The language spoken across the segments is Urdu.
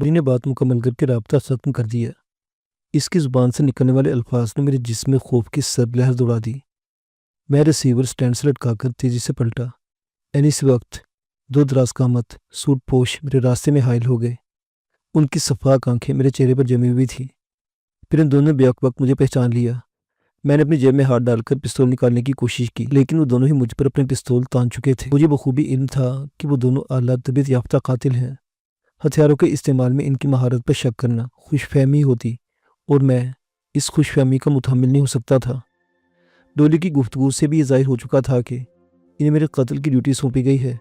بری نے بات مکمل کر کے رابطہ ختم کر دیا۔ اس کی زبان سے نکلنے والے الفاظ نے میرے جسم میں خوف کی سرد لہر دوڑا دی۔ میں ریسیور سٹینڈ سے لٹکا کر تیزی سے پلٹا۔ اسی وقت دو دراز قامت سوٹ پوش میرے راستے میں حائل ہو گئے۔ ان کی شفاف آنکھیں میرے چہرے پر جمی ہوئی تھیں۔ پھر ان دونوں نے بیک وقت مجھے پہچان لیا۔ میں نے اپنی جیب میں ہاتھ ڈال کر پستول نکالنے کی کوشش کی، لیکن وہ دونوں ہی مجھ پر اپنے پستول تان چکے تھے۔ مجھے بخوبی علم تھا کہ وہ دونوں اعلیٰ تربیت یافتہ قاتل ہیں۔ ہتھیاروں کے استعمال میں ان کی مہارت پر شک کرنا خوش فہمی ہوتی، اور میں اس خوش فہمی کا متحمل نہیں ہو سکتا تھا۔ ڈولی کی گفتگو سے بھی یہ ظاہر ہو چکا تھا کہ انہیں میرے قتل کی ڈیوٹی سونپی گئی ہے،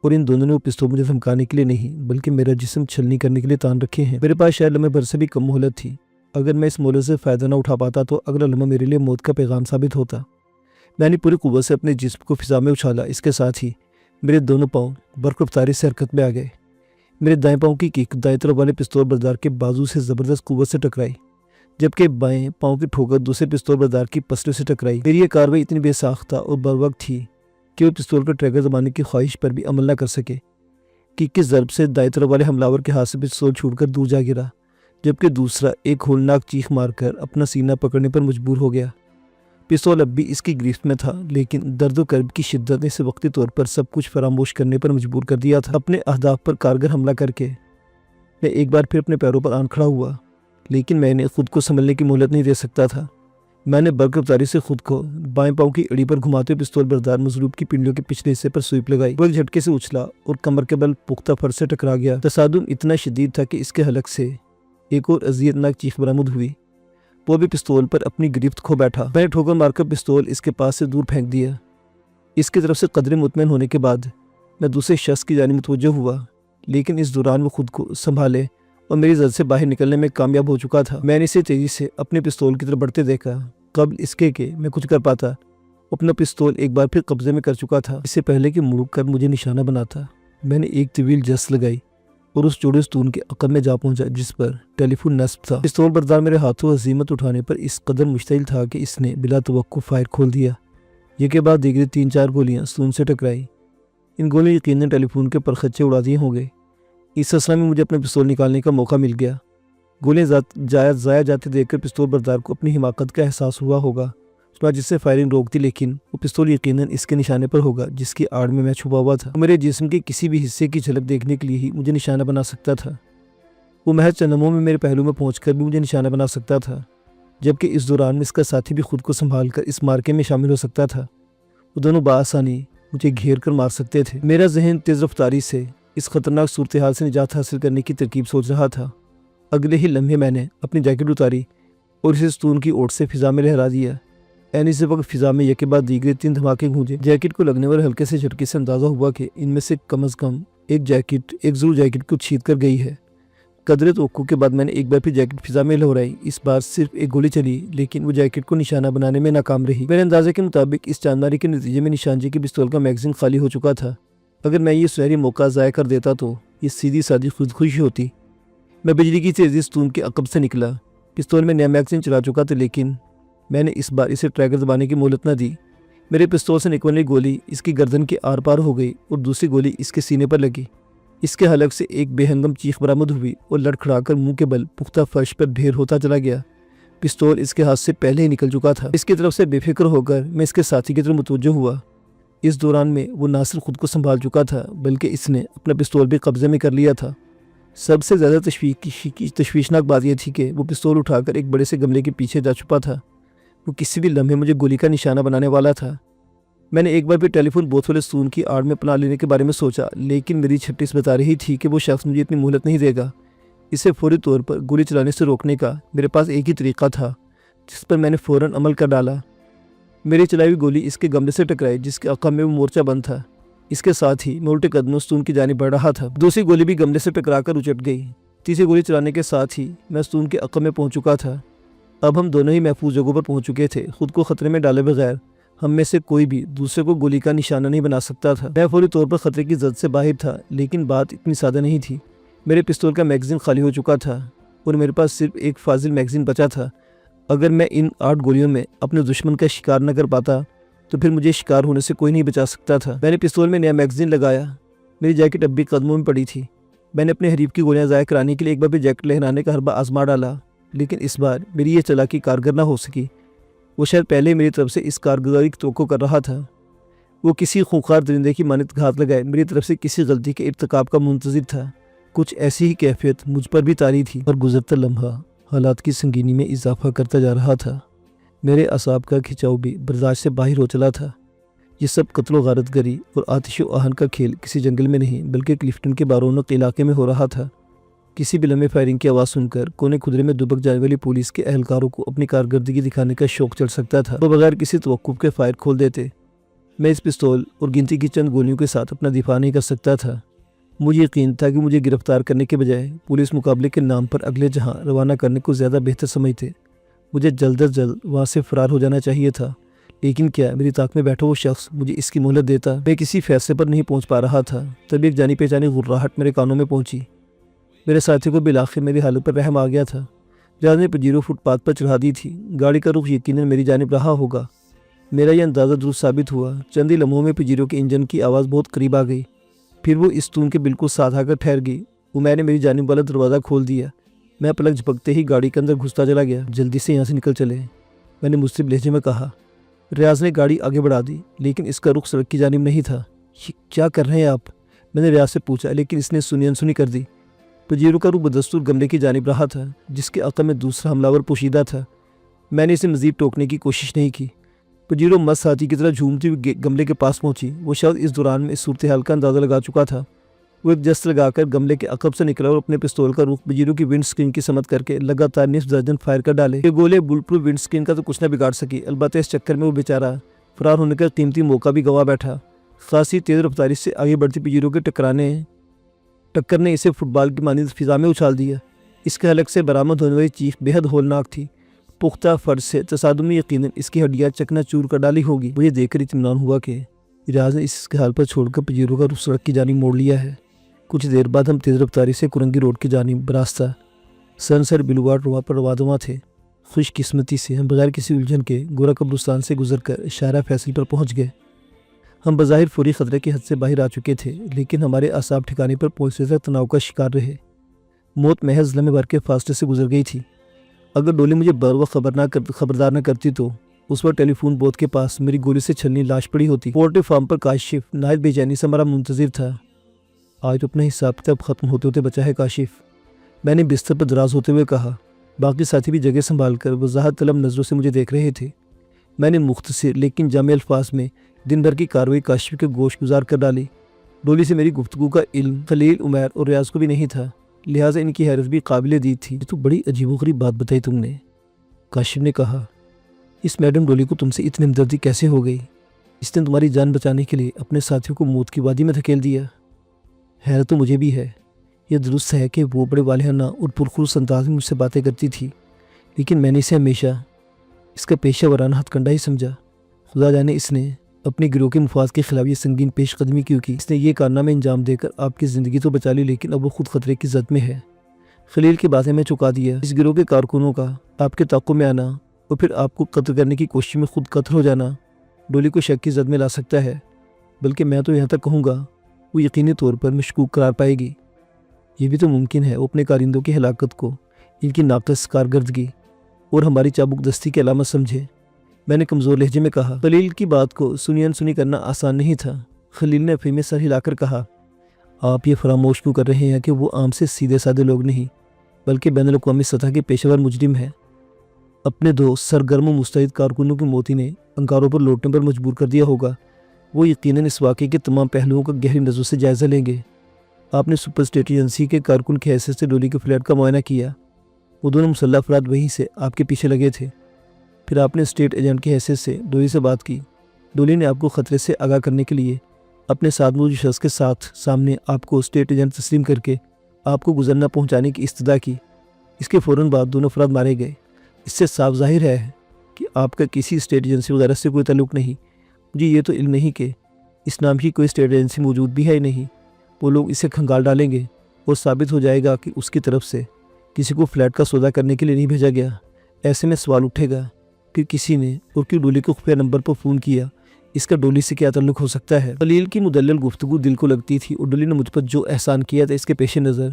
اور ان دونوں نے وہ پستول مجھے دھمکانے کے لیے نہیں بلکہ میرا جسم چھلنی کرنے کے لیے تان رکھے ہیں۔ میرے پاس شاید لمحے بھر سے بھی کم مہلت تھی۔ اگر میں اس مہلت سے فائدہ نہ اٹھا پاتا تو اگلا لمحہ میرے لیے موت کا پیغام ثابت ہوتا۔ میں نے پوری قوت سے اپنے جسم کو فضا میں اچھالا۔ اس کے ساتھ ہی میرے دونوں پاؤں برق رفتاری سے حرکت میں آ گئے۔ میرے دائیں پاؤں کی کک دائیں طرف والے پستول بردار کے بازو سے زبردست قوت سے ٹکرائی، جبکہ بائیں پاؤں کی ٹھوکر دوسرے پستول بردار کی پسلیوں سے ٹکرائی۔ میری یہ کارروائی اتنی بے ساختہ اور بروقت تھی کہ وہ پستول کا ٹریگر دبانے کی خواہش پر بھی عمل نہ کر سکے۔ کک کی ضرب سے دائیں طرف والے حملاور کے ہاتھ سے پستول چھوٹ کر دور جا گرا، جبکہ دوسرا ایک ہولناک چیخ مار کر اپنا سینہ پکڑنے پر مجبور ہو گیا۔ پستول اب بھی اس کی گرفت میں تھا، لیکن درد و کرب کی شدت نے اسے وقتی طور پر سب کچھ فراموش کرنے پر مجبور کر دیا تھا۔ اپنے اہداف پر کارگر حملہ کر کے میں ایک بار پھر اپنے پیروں پر آن کھڑا ہوا، لیکن میں نے خود کو سنبھلنے کی مہلت نہیں دے سکتا تھا۔ میں نے برق رفتاری سے خود کو بائیں پاؤں کی اڑی پر گھماتے ہوئے پستول بردار مضروب کی پنڈلیوں کے پچھلے حصے پر سوئپ لگائی۔ وہ ایک جھٹکے سے اچھلا اور کمر کے بل پختہ فرش سے ٹکرا گیا۔ تصادم اتنا شدید تھا کہ اس کے حلق سے ایک اور اذیت ناک چیخ برآمد ہوئی۔ وہ بھی پستول پر اپنی گرفت کھو بیٹھا۔ میں نے ٹھوکر مار کر پستول اس کے پاس سے دور پھینک دیا۔ اس کی طرف سے قدرے مطمئن ہونے کے بعد میں دوسرے شخص کی جانب متوجہ ہوا، لیکن اس دوران وہ خود کو سنبھالے اور میری زد سے باہر نکلنے میں کامیاب ہو چکا تھا۔ میں نے اسے تیزی سے اپنے پستول کی طرف بڑھتے دیکھا۔ قبل اس کے کہ میں کچھ کر پاتا، اپنا پستول ایک بار پھر قبضے میں کر چکا تھا۔ اس سے پہلے کہ مڑ کر مجھے نشانہ بناتا، میں نے ایک طویل جس لگائی اور اس چوڑے ستون کے عقب میں جا پہنچا جس پر ٹیلی فون نصب تھا۔ پستول بردار میرے ہاتھوں عزیمت اٹھانے پر اس قدر مشتعل تھا کہ اس نے بلا توقع فائر کھول دیا۔ یہ کے بعد دیگری 3-4 گولیاں ستون سے ٹکرائی۔ ان گولیوں یقیناً ٹیلی فون کے پرخچے اڑا دیے ہوں گے۔ اس اسلحے میں مجھے اپنا پستول نکالنے کا موقع مل گیا۔ گولیاں ضائع جاتے دیکھ کر پستول بردار کو اپنی حماقت کا احساس ہوا ہوگا، جس سے فائرنگ روک دی، لیکن وہ پستول یقیناً اس کے نشانے پر ہوگا جس کی آڑ میں چھپا ہوا تھا۔ میرے جسم کے کسی بھی حصے کی جھلک دیکھنے کے لیے ہی مجھے نشانہ بنا سکتا تھا۔ وہ محض چند لمحوں میں میرے پہلو میں پہنچ کر بھی مجھے نشانہ بنا سکتا تھا، جبکہ اس دوران میں اس کا ساتھی بھی خود کو سنبھال کر اس مارکے میں شامل ہو سکتا تھا۔ وہ دونوں بآسانی مجھے گھیر کر مار سکتے تھے۔ میرا ذہن تیز رفتاری سے اس خطرناک صورتحال سے نجات حاصل کرنے کی ترکیب سوچ رہا تھا۔ اگلے ہی لمحے میں نے اپنی جیکٹ اتاری اور اسے ستون کی اوٹ سے فضا میں لہرا دیا۔ اسی وقت فضا میں یکے بعد دیگرے 3 دھماکے گونجے۔ جیکٹ کو لگنے والے ہلکے سے جھٹکے سے اندازہ ہوا کہ ان میں سے کم از کم ایک ضرور جیکٹ کو چھید کر گئی ہے۔ قدرے توقع کے بعد میں نے ایک بار پھر جیکٹ فضا میں لہرائی۔ اس بار صرف ایک گولی چلی، لیکن وہ جیکٹ کو نشانہ بنانے میں ناکام رہی۔ میرے اندازے کے مطابق اس چاندماری کے نتیجے میں نشانجی کی پستول کا میگزین خالی ہو چکا تھا۔ اگر میں یہ سنہری موقع ضائع کر دیتا تو یہ سیدھی سادی خودکشی ہوتی۔ میں بجلی کی تیزی ستون کے عقب سے نکلا۔ پستول میں نیا میگزین چلا چکا تھا، لیکن میں نے اس بار اسے ٹریگر دبانے کی مہلت نہ دی۔ میرے پستول سے نکلنے گولی اس کی گردن کے آر پار ہو گئی اور دوسری گولی اس کے سینے پر لگی۔ اس کے حلق سے ایک بے ہنگم چیخ برآمد ہوئی اور لڑکھڑا کر منہ کے بل پختہ فرش پر ڈھیر ہوتا چلا گیا۔ پستول اس کے ہاتھ سے پہلے ہی نکل چکا تھا۔ اس کی طرف سے بے فکر ہو کر میں اس کے ساتھی کی طرف متوجہ ہوا۔ اس دوران میں وہ نہ صرف خود کو سنبھال چکا تھا بلکہ اس نے اپنا پستول بھی قبضے میں کر لیا تھا۔ سب سے زیادہ تشویشناک بات یہ تھی کہ وہ پستول اٹھا کر ایک بڑے سے گملے کے پیچھے جا چھپا تھا۔ وہ کسی بھی لمحے مجھے گولی کا نشانہ بنانے والا تھا۔ میں نے ایک بار بھی ٹیلی فون بوتھ والے ستون کی آڑ میں پناہ لینے کے بارے میں سوچا، لیکن میری چھٹیس بتا رہی تھی کہ وہ شخص مجھے اتنی مہلت نہیں دے گا۔ اسے فوری طور پر گولی چلانے سے روکنے کا میرے پاس ایک ہی طریقہ تھا، جس پر میں نے فوراً عمل کر ڈالا۔ میری چلائی ہوئی گولی اس کے گملے سے ٹکرائی جس کے عقب میں وہ مورچہ بند تھا۔ اس کے ساتھ ہی میں الٹے قدموں ستون کی جانب بڑھ رہا تھا۔ دوسری گولی بھی گملے سے ٹکرا کر اچٹ گئی۔ تیسری گولی چلانے کے ساتھ ہی میں ستون کے عقب میں پہنچ چکا تھا۔ اب ہم دونوں ہی محفوظ جگہوں پر پہنچ چکے تھے۔ خود کو خطرے میں ڈالے بغیر ہم میں سے کوئی بھی دوسرے کو گولی کا نشانہ نہیں بنا سکتا تھا۔ میں فوری طور پر خطرے کی زد سے باہر تھا، لیکن بات اتنی سادہ نہیں تھی۔ میرے پستول کا میگزین خالی ہو چکا تھا اور میرے پاس صرف ایک فاضل میگزین بچا تھا۔ اگر میں ان 8 گولیوں میں اپنے دشمن کا شکار نہ کر پاتا تو پھر مجھے شکار ہونے سے کوئی نہیں بچا سکتا تھا۔ میں نے پستول میں نیا میگزین لگایا۔ میری جیکٹ اب بھی قدموں میں پڑی تھی۔ میں نے اپنے حریف کی گولیاں ضائع کرانے کے لیے ایک بار بھی جیکٹ لہرانے کا حربہ آزما ڈالا، لیکن اس بار میری یہ چالاکی کارگر نہ ہو سکی۔ وہ شاید پہلے میری طرف سے اس کارگزاری کی توقع کر رہا تھا۔ وہ کسی خونخوار درندے کی مانند گھات لگائے میری طرف سے کسی غلطی کے ارتکاب کا منتظر تھا۔ کچھ ایسی ہی کیفیت مجھ پر بھی طاری تھی، اور گزرتا لمحہ حالات کی سنگینی میں اضافہ کرتا جا رہا تھا۔ میرے اعصاب کا کھچاؤ بھی برداشت سے باہر ہو چلا تھا۔ یہ سب قتل و غارت گری اور آتش و آہن کا کھیل کسی جنگل میں نہیں بلکہ کلفٹن کے بارونق علاقے میں ہو رہا تھا۔ کسی بھی لمحے فائرنگ کی آواز سن کر کونے خدرے میں دبک جانے والی پولیس کے اہلکاروں کو اپنی کارکردگی دکھانے کا شوق چڑھ سکتا تھا۔ وہ بغیر کسی توقف کے فائر کھول دیتے۔ میں اس پستول اور گنتی کی چند گولیوں کے ساتھ اپنا دفاع نہیں کر سکتا تھا۔ مجھے یقین تھا کہ مجھے گرفتار کرنے کے بجائے پولیس مقابلے کے نام پر اگلے جہاں روانہ کرنے کو زیادہ بہتر سمجھتے۔ مجھے جلد از جلد وہاں سے فرار ہو جانا چاہیے تھا، لیکن کیا میری طاق میں بیٹھا وہ شخص مجھے اس کی مہلت دیتا؟ میں کسی فیصلے پر نہیں پہنچ پا رہا تھا، تب ایک جانی پہچانی غراہٹ میرے کانوں میں پہنچی۔ میرے ساتھی کو بالآخر میری حالت پر رحم آ گیا تھا۔ جہاز نے پجیرو فٹ پاتھ پر چڑھا دی تھی۔ گاڑی کا رخ یقیناً میری جانب رہا ہوگا۔ میرا یہ اندازہ درست ثابت ہوا۔ چند ہی لمحوں میں پجیرو کے انجن کی آواز بہت قریب آ گئی، پھر وہ استون کے بالکل ساتھ آ کر ٹھہر گئی۔ عمیر نے میری جانب والا دروازہ کھول دیا۔ میں پلک جھپکتے ہی گاڑی کے اندر گھستا چلا گیا۔ جلدی سے یہاں سے نکل چلے، میں نے مضطرب لہجے میں کہا۔ ریاض نے گاڑی آگے بڑھا دی، لیکن اس کا رخ سڑک کی جانب نہیں تھا۔ یہ کیا کر رہے ہیں آپ؟ میں نے ریاض سے پوچھا، لیکن اس نے سنی انسنی کر دی۔ پجیرو کا رخ بدستور گملے کی جانب رہا تھا، جس کے عقب میں دوسرا حملہ پوشیدہ تھا۔ میں نے اسے مزید ٹوکنے کی کوشش نہیں کی۔ پجیرو مست ہاتھی کی طرح جھومتی ہوئی گملے کے پاس پہنچی۔ وہ شاید اس دوران میں اس صورتحال کا اندازہ لگا چکا تھا۔ وہ ایک جست لگا کر گملے کے عقب سے نکلا اور اپنے پستول کا رخ پجیرو کی ونڈ سکرین کی سمت کر کے لگاتار نصف درجن فائر کر ڈالے۔ یہ گولے بلٹ پروف ونڈ سکرین کا تو کچھ نہ بگاڑ سکی، البتہ اس چکر میں وہ بیچارہ فرار ہونے کا قیمتی موقع بھی گوا بیٹھا۔ خاصی تیز رفتاری سے آگے بڑھتی پجیرو کے ٹکر نے اسے فٹ بال کی مانند فضا میں اچھال دیا۔ اس کے حلق سے برآمد ہونے والی چیخ بے حد ہولناک تھی۔ پختہ فرش سے تصادم میں یقیناً اس کی ہڈیاں چکنا چور کر ڈالی ہوگی۔ مجھے دیکھ کر اطمینان ہوا کہ ریاض نے اس کے حال پر چھوڑ کر پجیرو کا رخ سڑک کی جانب موڑ لیا ہے۔ کچھ دیر بعد ہم تیز رفتاری سے کرنگی روڈ کی جانب براستہ سنسر بلوارڈ رواں پر رواں تھے۔ خوش قسمتی سے ہم بغیر کسی الجھن کے گورا قبرستان سے گزر کر شاہراہ فیصل پر پہنچ گئے۔ ہم بظاہر فوری خطرے کی حد سے باہر آ چکے تھے، لیکن ہمارے اعصاب ٹھکانے پر پہنچنے تک تناؤ کا شکار رہے۔ موت محض لمحے بھر کے فاصلے سے گزر گئی تھی۔ اگر ڈولی مجھے بروقت خبردار نہ کرتی تو اس وقت ٹیلی فون بوتھ کے پاس میری گولی سے چھلنی لاش پڑی ہوتی۔ پولٹری فارم پر کاشف نہایت بے چینی سے ہمارا منتظر تھا۔ آج تو اپنا حساب کتاب ختم ہوتے ہوتے بچا ہے کاشف، میں نے بستر پر دراز ہوتے ہوئے کہا۔ باقی ساتھی بھی جگہ سنبھال کر وضاحت طلب نظروں سے مجھے دیکھ رہے تھے۔ میں نے مختصر لیکن جامع الفاظ میں دن بھر کی کارروائی کاشف کے گوش گزار کر ڈالی۔ ڈولی سے میری گفتگو کا علم خلیل، عمیر اور ریاض کو بھی نہیں تھا، لہٰذا ان کی حیرت بھی قابل دید تھی۔ یہ تو بڑی عجیب و غریب بات بتائی تم نے، کاشف نے کہا۔ اس میڈم ڈولی کو تم سے اتنی ہمدردی کیسے ہو گئی؟ اس نے تمہاری جان بچانے کے لیے اپنے ساتھیوں کو موت کی وادی میں دھکیل دیا۔ حیرت تو مجھے بھی ہے۔ یہ درست ہے کہ وہ بڑے والہانہ اور پرخلوص انداز میں مجھ سے باتیں کرتی تھی، لیکن میں نے اسے ہمیشہ اس کا پیشہ ورانہ ہتھ کنڈا ہی سمجھا۔ خدا جانے اس نے اپنے گروہ کے مفاد کے خلاف یہ سنگین پیش قدمی کیوں کی۔ اس نے یہ کارنامہ انجام دے کر آپ کی زندگی تو بچا لی، لیکن اب وہ خود خطرے کی زد میں ہے۔ خلیل کی باتیں میں چکا دیا۔ اس گروہ کے کارکنوں کا آپ کے تعاقب میں آنا اور پھر آپ کو قتل کرنے کی کوشش میں خود قتل ہو جانا ڈولی کو شک کی زد میں لا سکتا ہے، بلکہ میں تو یہاں تک کہوں گا وہ یقینی طور پر مشکوک قرار پائے گی۔ یہ بھی تو ممکن ہے وہ اپنے کارندوں کی ہلاکت کو ان کی ناقص کارکردگی اور ہماری چابک دستی کی علامت سمجھے، میں نے کمزور لہجے میں کہا۔ خلیل کی بات کو سنی انسنی کرنا آسان نہیں تھا۔ خلیل نے افہیم میں سر ہلا کر کہا، آپ یہ فراموش کیوں کر رہے ہیں کہ وہ عام سے سیدھے سادے لوگ نہیں بلکہ بین الاقوامی سطح کے پیشہ ور مجرم ہیں۔ اپنے دو سرگرم و مستعد کارکنوں کی موت نے انگاروں پر لوٹنے پر مجبور کر دیا ہوگا۔ وہ یقیناً اس واقعے کے تمام پہلوؤں کا گہری نظر سے جائزہ لیں گے۔ آپ نے سپر اسٹیٹ ایجنسی کے کارکن کی حیثیت سے ڈولی کے فلیٹ کا معائنہ کیا۔ وہ دونوں مسلح افراد وہیں سے آپ کے پیچھے لگے تھے۔ پھر آپ نے اسٹیٹ ایجنٹ کی حیثیت سے ڈولی سے بات کی۔ ڈولی نے آپ کو خطرے سے آگاہ کرنے کے لیے اپنے ساتھ موجود شخص کے سامنے آپ کو اسٹیٹ ایجنٹ تسلیم کر کے آپ کو گزرنا پہنچانے کی استدعا کی۔ اس کے فوراً بعد دونوں افراد مارے گئے۔ اس سے صاف ظاہر ہے کہ آپ کا کسی اسٹیٹ ایجنسی وغیرہ سے کوئی تعلق نہیں۔ مجھے یہ تو علم نہیں کہ اس نام کی کوئی اسٹیٹ ایجنسی موجود بھی ہے ہی نہیں۔ وہ لوگ اسے کھنگال ڈالیں گے اور ثابت ہو جائے گا کہ اس کی طرف سے کسی کو فلیٹ کا سودا کرنے کے لیے نہیں بھیجا گیا۔ ایسے میں سوال اٹھے گا کہ کسی نے اور کیوں ڈولی کو خفیہ نمبر پر فون کیا اس کا ڈولی سے کیا تعلق ہو سکتا ہے؟ خلیل کی مدلل گفتگو دل کو لگتی تھی اور ڈولی نے مجھ پر جو احسان کیا تھا اس کے پیش نظر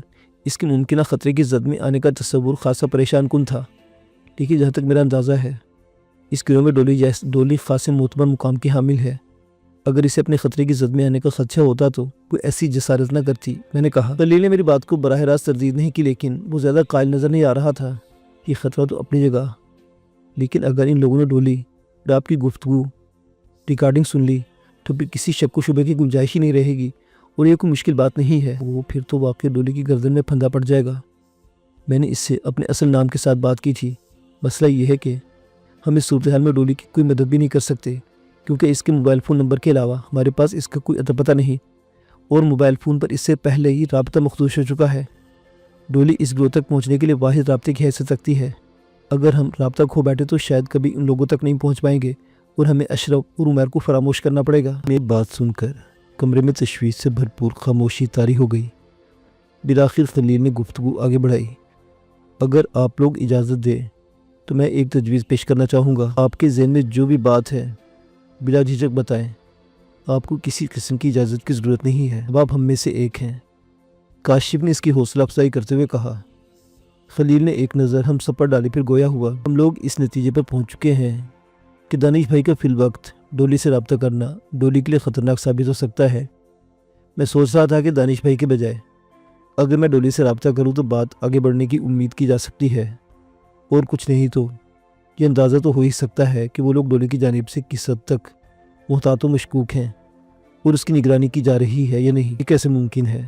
اس کے ممکنہ خطرے کی زد میں آنے کا تصور خاصا پریشان کن تھا۔ لیکن جہاں تک میرا اندازہ ہے اس گروہ میں ڈولی خاص معتبر مقام کی حامل ہے۔ اگر اسے اپنے خطرے کی زد میں آنے کا خدشہ ہوتا تو کوئی ایسی جسارت نہ کرتی، میں نے کہا۔ خلیل نے میری بات کو براہ راست تردید نہیں کی، لیکن وہ زیادہ قائل نظر نہیں آ رہا تھا۔ یہ خطرہ تو اپنی جگہ، لیکن اگر ان لوگوں نے ڈولی اور آپ کی گفتگو ریکارڈنگ سن لی تو پھر کسی شک و شبے کی گنجائش ہی نہیں رہے گی، اور یہ کوئی مشکل بات نہیں ہے۔ وہ پھر تو واقعی ڈولی کی گردن میں پھندا پڑ جائے گا۔ میں نے اس سے اپنے اصل نام کے ساتھ بات کی تھی۔ مسئلہ یہ ہے کہ ہم اس صورتحال میں ڈولی کی کوئی مدد بھی نہیں کر سکتے، کیونکہ اس کے موبائل فون نمبر کے علاوہ ہمارے پاس اس کا کوئی اتا پتہ نہیں، اور موبائل فون پر اس سے پہلے ہی رابطہ مخدوش ہو چکا ہے۔ ڈولی اس گروہ تک پہنچنے کے لیے واحد رابطے کی حیثیت رکھتی ہے۔ اگر ہم رابطہ کھو بیٹھے تو شاید کبھی ان لوگوں تک نہیں پہنچ پائیں گے، اور ہمیں اشرف اور عمیر کو فراموش کرنا پڑے گا۔ میری بات سن کر کمرے میں تشویش سے بھرپور خاموشی طاری ہو گئی۔ بالآخر خلیل نے گفتگو آگے بڑھائی۔ اگر آپ لوگ اجازت دیں تو میں ایک تجویز پیش کرنا چاہوں گا۔ آپ کے ذہن میں جو بھی بات ہے بلا جھجک بتائیں۔ آپ کو کسی قسم کی اجازت کی ضرورت نہیں ہے، اب آپ ہم میں سے ایک ہیں۔ کاشف نے اس کی حوصلہ افزائی کرتے ہوئے کہا۔ خلیل نے ایک نظر ہم سب پر ڈالی، پھر گویا ہوا۔ ہم لوگ اس نتیجے پر پہنچ چکے ہیں کہ دانش بھائی کا فی الوقت ڈولی سے رابطہ کرنا ڈولی کے لیے خطرناک ثابت ہو سکتا ہے۔ میں سوچ رہا تھا کہ دانش بھائی کے بجائے اگر میں ڈولی سے رابطہ کروں تو بات آگے بڑھنے کی امید کی جا سکتی ہے، اور کچھ نہیں تو یہ اندازہ تو ہو ہی سکتا ہے کہ وہ لوگ ڈولی کی جانب سے کس حد تک محتاط و مشکوک ہیں، اور اس کی نگرانی کی جا رہی ہے یا نہیں۔ یہ کیسے ممکن ہے؟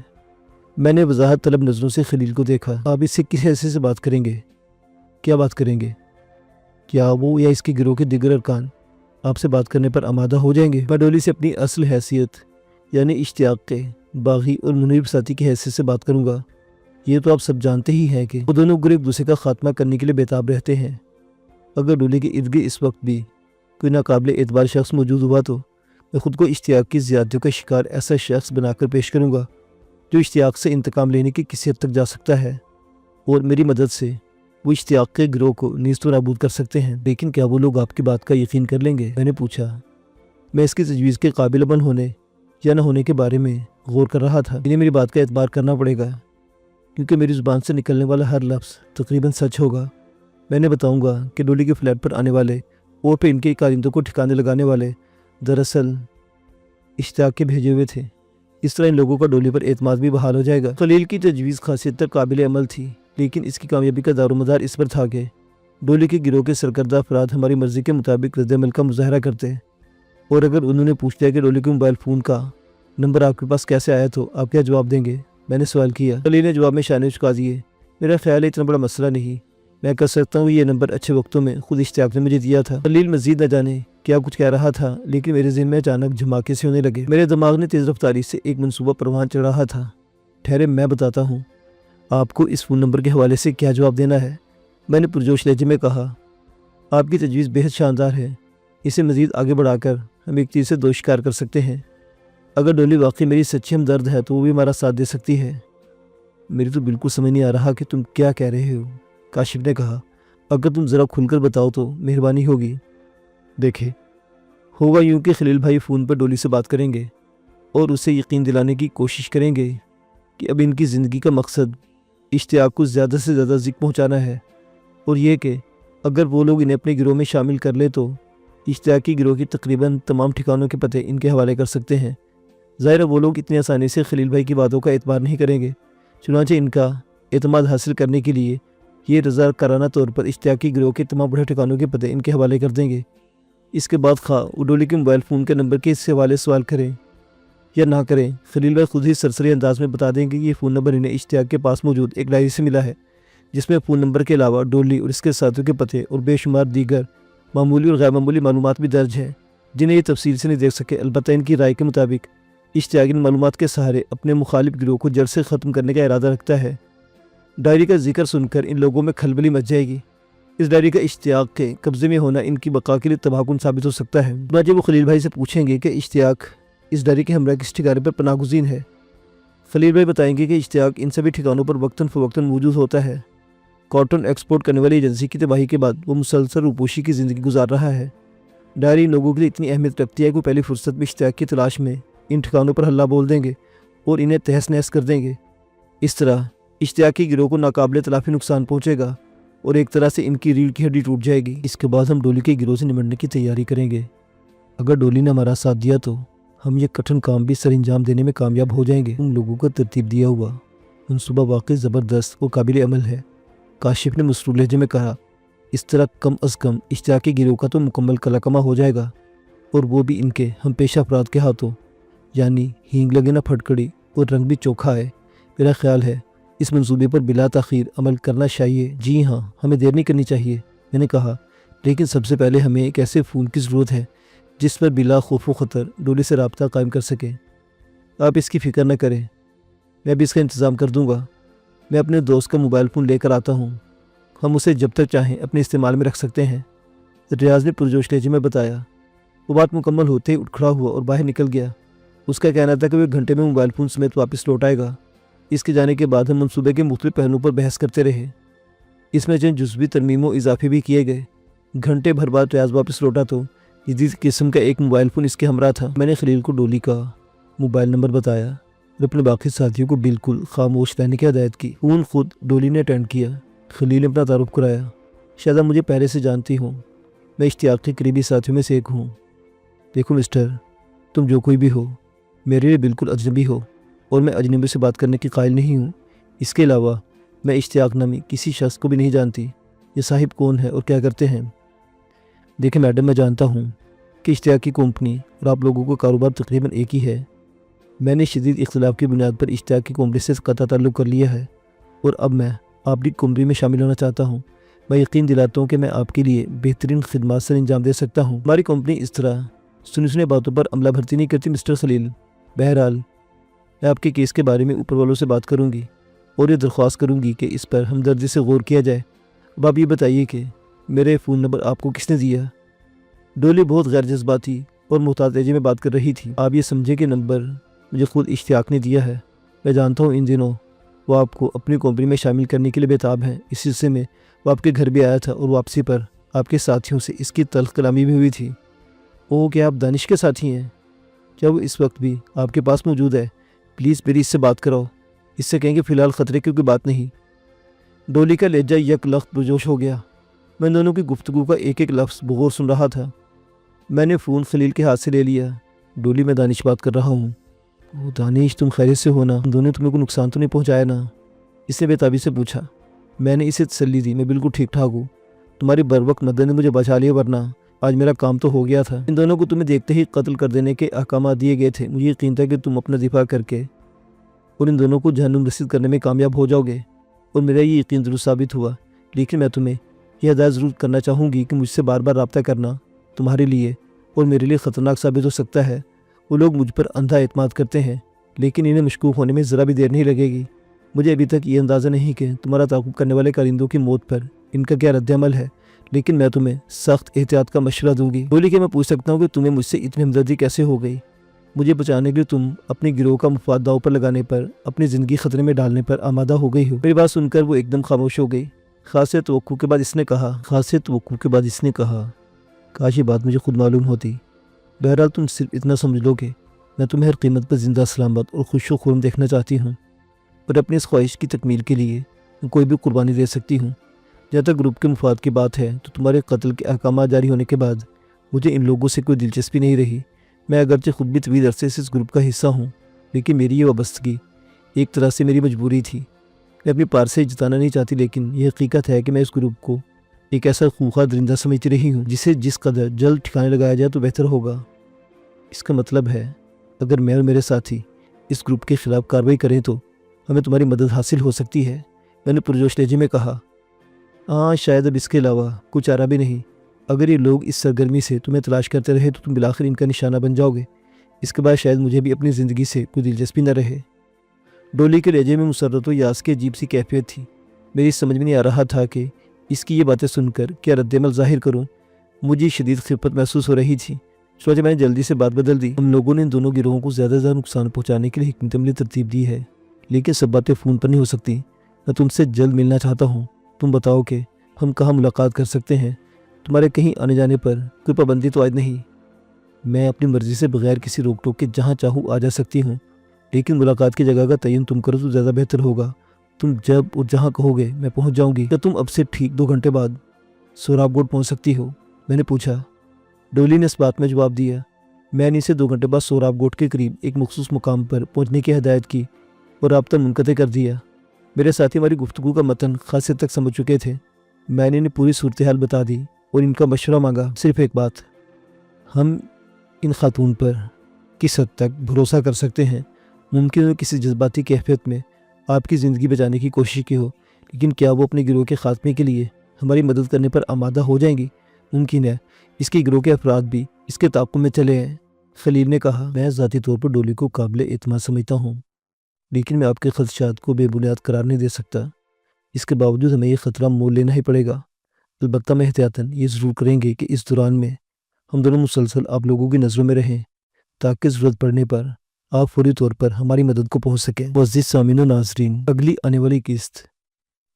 میں نے وضاحت طلب نظروں سے خلیل کو دیکھا۔ آپ اس سے کس حیثیت سے بات کریں گے؟ کیا بات کریں گے؟ کیا وہ یا اس کے گروہ کے دیگر ارکان آپ سے بات کرنے پر آمادہ ہو جائیں گے؟ میں ڈولی سے اپنی اصل حیثیت یعنی اشتیاق کے باغی اور منیب ساتھی کی حیثیت سے بات کروں گا۔ یہ تو آپ سب جانتے ہی ہیں کہ وہ دونوں گروہ ایک دوسرے کا خاتمہ کرنے کے لیے بےتاب رہتے ہیں۔ اگر ڈولی کے ارد گرد اس وقت بھی کوئی ناقابل اعتبار شخص موجود ہوا تو میں خود کو اشتیاق کی زیادتیوں کا شکار ایسا شخص بنا کر پیش کروں گا جو اشتیاق سے انتقام لینے کی کسی حد تک جا سکتا ہے، اور میری مدد سے وہ اشتیاق کے گروہ کو نیست و نابود کر سکتے ہیں۔ لیکن کیا وہ لوگ آپ کی بات کا یقین کر لیں گے؟ میں نے پوچھا۔ میں اس کی تجویز کے قابل عمل ہونے یا نہ ہونے کے بارے میں غور کر رہا تھا۔ انہیں میری بات کا اعتبار کرنا پڑے گا، کیونکہ میری زبان سے نکلنے والا ہر لفظ تقریباً سچ ہوگا۔ میں نے بتاؤں گا کہ ڈولی کے فلیٹ پر آنے والے اور پہ ان کے کارندوں کو ٹھکانے لگانے والے دراصل اشتیاق کے بھیجے ہوئے تھے۔ اس طرح ان لوگوں کا ڈولی پر اعتماد بھی بحال ہو جائے گا۔ خلیل کی تجویز خاصیت تک قابل عمل تھی، لیکن اس کی کامیابی کا دار و مدار اس پر تھا کہ ڈولی کے گروہ کے سرکردہ افراد ہماری مرضی کے مطابق رد عمل کا مظاہرہ کرتے، اور اگر انہوں نے پوچھ لیا کہ ڈولی کے موبائل فون کا نمبر آپ کے پاس کیسے آیا تو آپ کیا جواب دیں گے؟ میں نے سوال کیا۔ خلیل نے جواب میں شانے چکا دیے۔ میرا خیال ہے اتنا بڑا مسئلہ نہیں، میں کر سکتا ہوں، یہ نمبر اچھے وقتوں میں خود اشتیاق نے مجھے دیا تھا۔ خلیل مزید نہ جانے کیا کچھ کہہ رہا تھا، لیکن میرے ذہن میں اچانک جھماکے سے ہونے لگے۔ میرے دماغ نے تیز رفتاری سے ایک منصوبہ پروان چڑھ رہا تھا۔ ٹھہرے، میں بتاتا ہوں آپ کو اس فون نمبر کے حوالے سے کیا جواب دینا ہے، میں نے پرجوش لہجے میں کہا۔ آپ کی تجویز بہت شاندار ہے، اسے مزید آگے بڑھا کر ہم ایک چیز سے دو شکار کر سکتے ہیں۔ اگر ڈولی واقعی میری سچی ہمدرد ہے تو وہ بھی ہمارا ساتھ دے سکتی ہے۔ میری تو بالکل سمجھ نہیں آ رہا کہ تم کیا کہہ رہے ہو، کاشف نے کہا۔ اگر تم ذرا کھل کر بتاؤ تو مہربانی ہوگی۔ دیکھے، ہوگا یوں کہ خلیل بھائی فون پر ڈولی سے بات کریں گے اور اسے یقین دلانے کی کوشش کریں گے کہ اب ان کی زندگی کا مقصد اشتیاق کو زیادہ سے زیادہ ذکر پہنچانا ہے، اور یہ کہ اگر وہ لوگ انہیں اپنے گروہ میں شامل کر لے تو اشتیاق کی گروہ کی تقریباً تمام ٹھکانوں کے پتے ان کے حوالے کر سکتے ہیں۔ ظاہر ہے وہ لوگ اتنی آسانی سے خلیل بھائی کی باتوں کا اعتبار نہیں کریں گے، چنانچہ ان کا اعتماد حاصل کرنے کے لیے یہ رضاکارانہ طور پر اشتیاق کی گروہ کے تمام بڑے ٹھکانوں کے پتے ان کے حوالے کر دیں گے۔ اس کے بعد خواہ وہ ڈولی کے موبائل فون کے نمبر کے اس حوالے سوال کریں یا نہ کریں، خلیل بھائی خود ہی سرسری انداز میں بتا دیں گے کہ یہ فون نمبر انہیں اشتیاق کے پاس موجود ایک ڈائری سے ملا ہے، جس میں فون نمبر کے علاوہ ڈولی اور اس کے ساتھیوں کے پتے اور بے شمار دیگر معمولی اور غیر معمولی معلومات بھی درج ہیں، جنہیں یہ تفصیل سے نہیں دیکھ سکے۔ البتہ ان کی رائے کے مطابق اشتیاق ان معلومات کے سہارے اپنے مخالف گروہ کو جڑ سے ختم کرنے کا ارادہ رکھتا ہے۔ ڈائری کا ذکر سن کر ان لوگوں میں کھلبلی مچ جائے گی۔ اس ڈائری کا اشتیاق کے قبضے میں ہونا ان کی بقا کے لیے تباہ کن ثابت ہو سکتا ہے۔ چنانچہ وہ خلیل بھائی سے پوچھیں گے کہ اشتیاق اس ڈائری کے ہمراہ کس ٹھکانے پر پناہ گزین ہے۔ خلیل بھائی بتائیں گے کہ اشتیاق ان سبھی ٹھکانوں پر وقتاً فوقتاً موجود ہوتا ہے۔ کاٹن ایکسپورٹ کرنے والی ایجنسی کی تباہی کے بعد وہ مسلسل روپوشی کی زندگی گزار رہا ہے۔ ڈائری لوگوں کے لیے اتنی اہمیت رکھتی ہے کہ وہ پہلی فرصت میں اشتیاق کی تلاش میں ان ٹھکانوں پر ہلہ بول دیں گے اور انہیں تہس نہس کر دیں گے۔ اس طرح اشتیاق کی گروہ کو ناقابل تلافی نقصان پہنچے گا اور ایک طرح سے ان کی ریڑھ کی ہڈی ٹوٹ جائے گی۔ اس کے بعد ہم ڈولی کے گروہ سے نمٹنے کی تیاری کریں گے۔ اگر ڈولی نے ہمارا ساتھ دیا تو ہم یہ کٹھن کام بھی سر انجام دینے میں کامیاب ہو جائیں گے۔ ان لوگوں کا ترتیب دیا ہوا منصوبہ واقعی زبردست اور قابل عمل ہے، کاشف نے مسرور لہجے میں کہا۔ اس طرح کم از کم اشتیاق کی گروہ کا تو مکمل کلا کما ہو جائے گا، اور وہ بھی ان کے ہم پیشہ افراد کے ہاتھوں، یعنی ہینگ لگے نہ پھٹکڑی اور رنگ بھی چوکھا ہے۔ میرا خیال ہے اس منصوبے پر بلا تاخیر عمل کرنا چاہیے۔ جی ہاں، ہمیں دیر نہیں کرنی چاہیے، میں نے کہا، لیکن سب سے پہلے ہمیں ایک ایسے فون کی ضرورت ہے جس پر بلا خوف و خطر ڈولی سے رابطہ قائم کر سکے۔ آپ اس کی فکر نہ کریں، میں بھی اس کا انتظام کر دوں گا۔ میں اپنے دوست کا موبائل فون لے کر آتا ہوں، ہم اسے جب تک چاہیں اپنے استعمال میں رکھ سکتے ہیں، ریاض نے پرجوش لہجے میں بتایا۔ وہ بات مکمل ہوتے ہی اٹھ کھڑا ہوا اور باہر نکل گیا۔ اس کا کہنا تھا کہ وہ ایک گھنٹے میں موبائل فون سمیت واپس لوٹ آئے گا۔ اس کے جانے کے بعد ہم منصوبے کے مختلف پہلوؤں پر بحث کرتے رہے۔ اس میں چند جزوی ترمیم و اضافے بھی کیے گئے۔ گھنٹے بھر بعد ریاض واپس لوٹا تو جدید قسم کا ایک موبائل فون اس کے ہمراہ تھا۔ میں نے خلیل کو ڈولی کا موبائل نمبر بتایا اور اپنے باقی ساتھیوں کو بالکل خاموش رہنے کی ہدایت کی۔ فون خود ڈولی نے اٹینڈ کیا۔ خلیل نے اپنا تعارف کرایا۔ شاید آپ مجھے پہلے سے جانتی ہوں، میں اشتیاق کے قریبی ساتھیوں میں سے ایک ہوں۔ دیکھو مسٹر، تم جو کوئی بھی ہو، میرے لیے بالکل اجنبی ہو اور میں اجنبی سے بات کرنے کی قائل نہیں ہوں۔ اس کے علاوہ میں اشتیاق نامی کسی شخص کو بھی نہیں جانتی۔ یہ صاحب کون ہے اور کیا کرتے ہیں؟ دیکھیں میڈم، میں جانتا ہوں کہ اشتیاق کی کمپنی اور آپ لوگوں کا کاروبار تقریباً ایک ہی ہے۔ میں نے شدید اختلاف کی بنیاد پر اشتیاق کی کمپنی سے قطع تعلق کر لیا ہے اور اب میں آپ کی کمپنی میں شامل ہونا چاہتا ہوں۔ میں یقین دلاتا ہوں کہ میں آپ کے لیے بہترین خدمات سر انجام دے سکتا ہوں۔ ہماری کمپنی اس طرح سنی باتوں پر عملہ بھرتی نہیں کرتی مسٹر خلیل۔ بہرحال میں آپ کے کیس کے بارے میں اوپر والوں سے بات کروں گی اور یہ درخواست کروں گی کہ اس پر ہمدردی سے غور کیا جائے۔ اب آپ یہ بتائیے کہ میرے فون نمبر آپ کو کس نے دیا؟ ڈولی بہت غیر جذباتی اور محتاط لہجے میں بات کر رہی تھی۔ آپ یہ سمجھے کہ نمبر مجھے خود اشتیاق نے دیا ہے۔ میں جانتا ہوں ان دنوں وہ آپ کو اپنی کمپنی میں شامل کرنے کے لیے بےتاب ہیں۔ اس سلسلے میں وہ آپ کے گھر بھی آیا تھا اور واپسی پر آپ کے ساتھیوں سے اس کی تلخ کلامی بھی ہوئی تھی۔ اوہ، کیا آپ دانش کے ساتھی ہیں؟ کیا وہ اس وقت بھی آپ کے پاس موجود ہے؟ پلیز میری اس سے بات کراؤ، اس سے کہیں کہ فی الحال خطرے کی کوئی بات نہیں۔ ڈولی کا لہجہ یک لخت پرجوش ہو گیا۔ میں دونوں کی گفتگو کا ایک ایک لفظ بغور سن رہا تھا۔ میں نے فون خلیل کے ہاتھ سے لے لیا۔ ڈولی، میں دانش بات کر رہا ہوں۔ اوہ دانش، تم خیریت سے ہو نا؟ ہم دونوں نے تمہیں کوئی نقصان تو نہیں پہنچایا نا؟ اس نے بےتابی سے پوچھا۔ میں نے اسے تسلی دی، میں بالکل ٹھیک ٹھاک ہوں۔ تمہاری بروقت مدد نے مجھے بچا لیا، ورنہ آج میرا کام تو ہو گیا تھا۔ ان دونوں کو تمہیں دیکھتے ہی قتل کر دینے کے احکامات دیے گئے تھے۔ مجھے یقین تھا کہ تم اپنا دفاع کر کے اور ان دونوں کو جہنم رسید کرنے میں کامیاب ہو جاؤ گے، اور میرا یہ یقین درست ثابت ہوا۔ لیکن میں تمہیں یہ ہدایت ضرور کرنا چاہوں گی کہ مجھ سے بار بار رابطہ کرنا تمہارے لیے اور میرے لیے خطرناک ثابت ہو سکتا ہے۔ وہ لوگ مجھ پر اندھا اعتماد کرتے ہیں، لیکن انہیں مشکوک ہونے میں ذرا بھی دیر نہیں لگے گی۔ مجھے ابھی تک یہ اندازہ نہیں کہ تمہارا تعاقب کرنے والے کارندوں کی موت پر ان کا کیا رد عمل ہے، لیکن میں تمہیں سخت احتیاط کا مشورہ دوں گی۔ بولی کہ میں پوچھ سکتا ہوں کہ تمہیں مجھ سے اتنی ہمدردی کیسے ہو گئی؟ مجھے بچانے کے لیے تم اپنے گروہ کا مفاد داؤ پر لگانے پر، اپنی زندگی خطرے میں ڈالنے پر آمادہ ہو گئی ہو۔ میری بات سن کر وہ ایک دم خاموش ہو گئی۔ خاصے توقع کے بعد اس نے کہا، کاش یہ بات مجھے خود معلوم ہوتی۔ بہرحال تم صرف اتنا سمجھ لو کہ میں تمہیں ہر قیمت پر زندہ سلامت اور خوش و خرم دیکھنا چاہتی ہوں، اور اپنی اس خواہش کی تکمیل کے لیے کوئی بھی قربانی دے سکتی ہوں۔ جہاں تک گروپ کے مفاد کی بات ہے تو تمہارے قتل کے احکامات جاری ہونے کے بعد مجھے ان لوگوں سے کوئی دلچسپی نہیں رہی۔ میں اگرچہ خود بھی طویل عرصے سے اس گروپ کا حصہ ہوں، لیکن میری یہ وابستگی ایک طرح سے میری مجبوری تھی۔ میں اپنی پارسے جتانا نہیں چاہتی، لیکن یہ حقیقت ہے کہ میں اس گروپ کو ایک ایسا خوخا درندہ سمجھتی رہی ہوں جسے جس قدر جلد ٹھکانے لگایا جائے تو بہتر ہوگا۔ اس کا مطلب ہے اگر میں اور میرے ساتھی اس گروپ کے خلاف کارروائی کریں تو ہمیں تمہاری مدد حاصل ہو سکتی ہے، میں نے پرجوش لہجے میں کہا۔ ہاں، شاید اب اس کے علاوہ کچھ چارہ بھی نہیں۔ اگر یہ لوگ اس سرگرمی سے تمہیں تلاش کرتے رہے تو تم بالآخر ان کا نشانہ بن جاؤ گے۔ اس کے بعد شاید مجھے بھی اپنی زندگی سے کوئی دلچسپی نہ رہے۔ ڈولی کے لہجے میں مسرت و یاس کی عجیب سی کیفیت تھی۔ میری سمجھ میں نہیں آ رہا تھا کہ اس کی یہ باتیں سن کر کیا رد عمل ظاہر کروں۔ مجھے شدید خفت محسوس ہو رہی تھی، سوچا میں نے جلدی سے بات بدل دی۔ ہم لوگوں نے ان دونوں گروہوں کو زیادہ سے زیادہ نقصان پہنچانے کے لیے حکمت عملی ترتیب دی ہے، لیکن سب باتیں فون پر نہیں ہو سکتی۔ میں تم سے جلد ملنا چاہتا ہوں۔ تم بتاؤ کہ ہم کہاں ملاقات کر سکتے ہیں؟ تمہارے کہیں آنے جانے پر کوئی پابندی تو عائد نہیں؟ میں اپنی مرضی سے بغیر کسی روک ٹوک کے جہاں چاہوں آ جا سکتی ہوں، لیکن ملاقات کی جگہ کا تعین تم کرو تو زیادہ بہتر ہوگا۔ تم جب اور جہاں کہو گے میں پہنچ جاؤں گی۔ کیا تم اب سے ٹھیک 2 گھنٹے بعد سوراب گوڑ پہنچ سکتی ہو؟ میں نے پوچھا۔ ڈولی نے اس بات میں جواب دیا۔ میں نے اسے 2 گھنٹے بعد سوراب گوڑ کے قریب ایک مخصوص مقام پر پہنچنے کی ہدایت کی اور رابطہ منقطع کر دیا۔ میرے ساتھی ہماری گفتگو کا متن خاص حد تک سمجھ چکے تھے۔ میں نے انہیں پوری صورتحال بتا دی اور ان کا مشورہ مانگا۔ صرف ایک بات، ہم ان خاتون پر کس حد تک بھروسہ کر سکتے ہیں؟ ممکن ہے کسی جذباتی کیفیت میں آپ کی زندگی بچانے کی کوشش کی ہو، لیکن کیا وہ اپنے گروہ کے خاتمے کے لیے ہماری مدد کرنے پر آمادہ ہو جائیں گی؟ ممکن ہے اس کے گروہ کے افراد بھی اس کے تعاقب میں چلے ہیں۔ خلیل نے کہا، میں ذاتی طور پر ڈولی کو قابل اعتماد سمجھتا ہوں، لیکن میں آپ کے خدشات کو بے بنیاد قرار نہیں دے سکتا۔ اس کے باوجود ہمیں یہ خطرہ مول لینا ہی پڑے گا۔ البتہ میں احتیاطاً یہ ضرور کریں گے کہ اس دوران میں ہم دونوں مسلسل آپ لوگوں کی نظروں میں رہیں، تاکہ ضرورت پڑنے پر آپ فوری طور پر ہماری مدد کو پہنچ سکیں۔ معزز سامعین و ناظرین، اگلی آنے والی قسط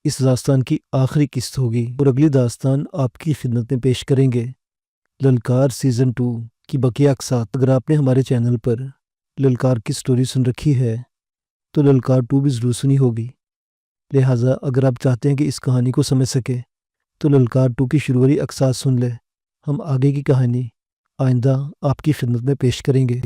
اس داستان کی آخری قسط ہوگی اور اگلی داستان آپ کی خدمت میں پیش کریں گے للکار سیزن 2 کی بقیہ اقساط۔ اگر آپ نے ہمارے چینل پر للکار کی سٹوری سن رکھی ہے تو للکار 2 بھی ضرور سنی ہوگی، لہٰذا اگر آپ چاہتے ہیں کہ اس کہانی کو سمجھ سکے تو للکار 2 کی شروع والی اقساط سن لیں۔ ہم آگے کی کہانی آئندہ آپ کی خدمت میں پیش کریں گے۔